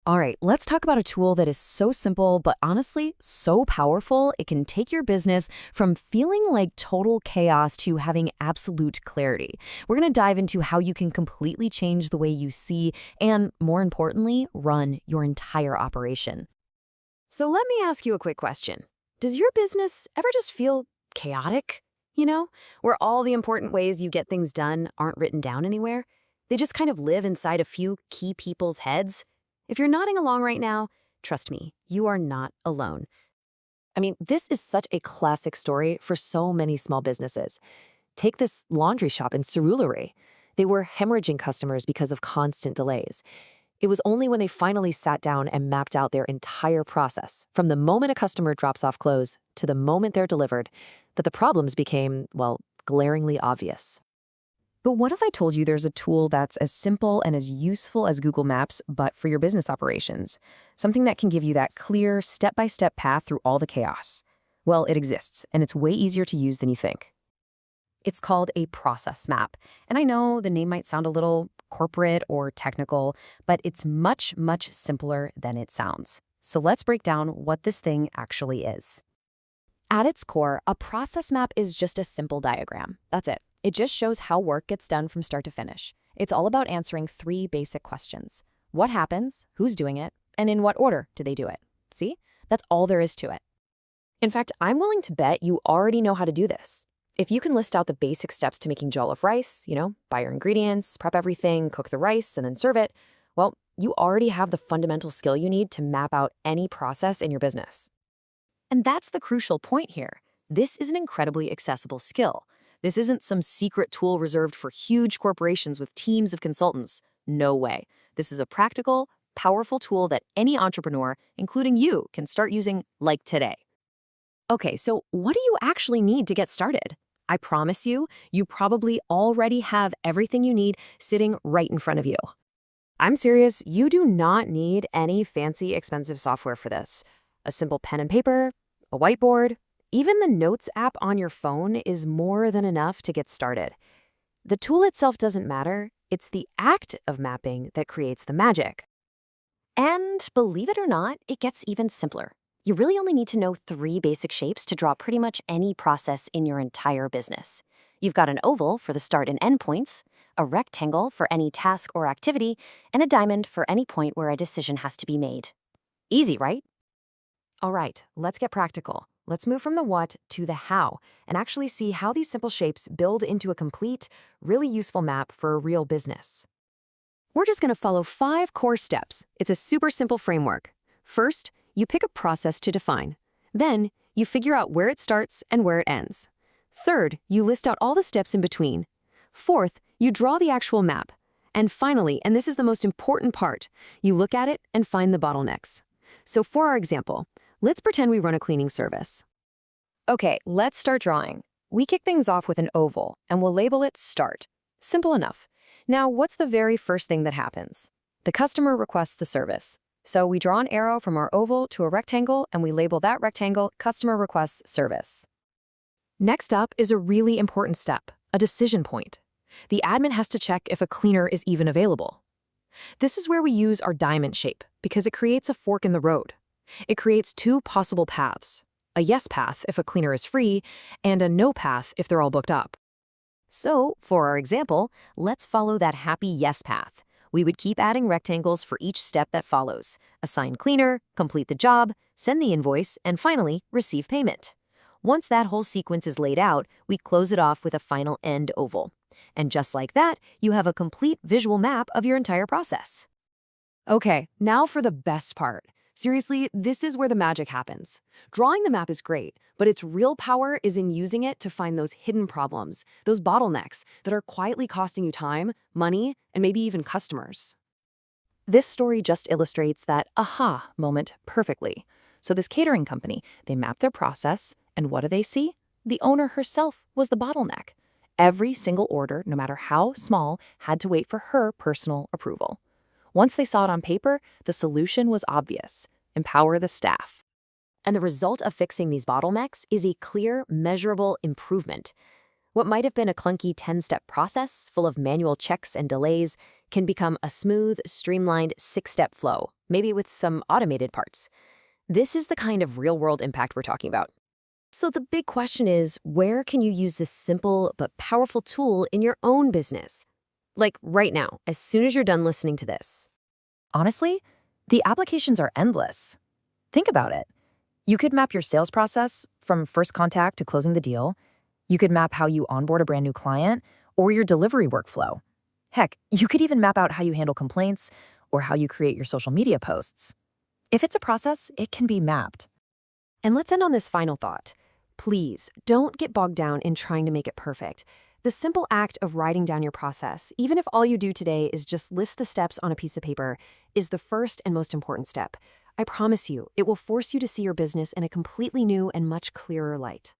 All right, let's talk about a tool that is so simple, but honestly, so powerful, it can take your business from feeling like total chaos to having absolute clarity. We're going to dive into how you can completely change the way you see and, more importantly, run your entire operation. So let me ask you a quick question. Does your business ever just feel chaotic? Where all the important ways you get things done aren't written down anywhere? They just kind of live inside a few key people's heads? If you're nodding along right now, trust me, you are not alone. I mean, this is such a classic story for so many small businesses. Take this laundry shop in Surulere. They were hemorrhaging customers because of constant delays. It was only when they finally sat down and mapped out their entire process, from the moment a customer drops off clothes to the moment they're delivered, that the problems became, well, glaringly obvious. But what if I told you there's a tool that's as simple and as useful as Google Maps, but for your business operations? Something that can give you that clear, step-by-step path through all the chaos. Well, it exists, and it's way easier to use than you think. It's called a process map. And I know the name might sound a little corporate or technical, but it's much, much simpler than it sounds. So let's break down what this thing actually is. At its core, a process map is just a simple diagram. That's it. It just shows how work gets done from start to finish. It's all about answering three basic questions. What happens, who's doing it, and in what order do they do it? See? That's all there is to it. In fact, I'm willing to bet you already know how to do this. If you can list out the basic steps to making jollof rice, buy your ingredients, prep everything, cook the rice, and then serve it, well, you already have the fundamental skill you need to map out any process in your business. And that's the crucial point here. This is an incredibly accessible skill. This isn't some secret tool reserved for huge corporations with teams of consultants. No way. This is a practical, powerful tool that any entrepreneur, including you, can start using like today. Okay, so what do you actually need to get started? I promise you, you probably already have everything you need sitting right in front of you. I'm serious, you do not need any fancy, expensive software for this. A simple pen and paper, a whiteboard, even the Notes app on your phone is more than enough to get started. The tool itself doesn't matter, it's the act of mapping that creates the magic. And believe it or not, it gets even simpler. You really only need to know three basic shapes to draw pretty much any process in your entire business. You've got an oval for the start and end points, a rectangle for any task or activity, and a diamond for any point where a decision has to be made. Easy, right? All right, let's get practical. Let's move from the what to the how and actually see how these simple shapes build into a complete, really useful map for a real business. We're just going to follow 5 core steps. It's a super simple framework. First, you pick a process to define. Then, you figure out where it starts and where it ends. Third, you list out all the steps in between. Fourth, you draw the actual map. And finally, and this is the most important part, you look at it and find the bottlenecks. So for our example, let's pretend we run a cleaning service. Okay, let's start drawing. We kick things off with an oval, and we'll label it Start. Simple enough. Now, what's the very first thing that happens? The customer requests the service. So we draw an arrow from our oval to a rectangle, and we label that rectangle Customer Requests Service. Next up is a really important step, a decision point. The admin has to check if a cleaner is even available. This is where we use our diamond shape, because it creates a fork in the road. It creates 2 possible paths, a yes path if a cleaner is free, and a no path if they're all booked up. So, for our example, let's follow that happy yes path. We would keep adding rectangles for each step that follows. Assign cleaner, complete the job, send the invoice, and finally, receive payment. Once that whole sequence is laid out, we close it off with a final end oval. And just like that, you have a complete visual map of your entire process. Okay, now for the best part. Seriously, this is where the magic happens. Drawing the map is great, but its real power is in using it to find those hidden problems, those bottlenecks that are quietly costing you time, money, and maybe even customers. This story just illustrates that aha moment perfectly. So this catering company, they mapped their process, and what do they see? The owner herself was the bottleneck. Every single order, no matter how small, had to wait for her personal approval. Once they saw it on paper, the solution was obvious: empower the staff. And the result of fixing these bottlenecks is a clear, measurable improvement. What might have been a clunky 10-step process full of manual checks and delays can become a smooth, streamlined 6-step flow, maybe with some automated parts. This is the kind of real-world impact we're talking about. So the big question is, where can you use this simple but powerful tool in your own business? Like right now, as soon as you're done listening to this. Honestly, the applications are endless. Think about it. You could map your sales process from first contact to closing the deal. You could map how you onboard a brand new client or your delivery workflow. Heck, you could even map out how you handle complaints or how you create your social media posts. If it's a process, it can be mapped. And let's end on this final thought. Please, don't get bogged down in trying to make it perfect. The simple act of writing down your process, even if all you do today is just list the steps on a piece of paper, is the first and most important step. I promise you, it will force you to see your business in a completely new and much clearer light.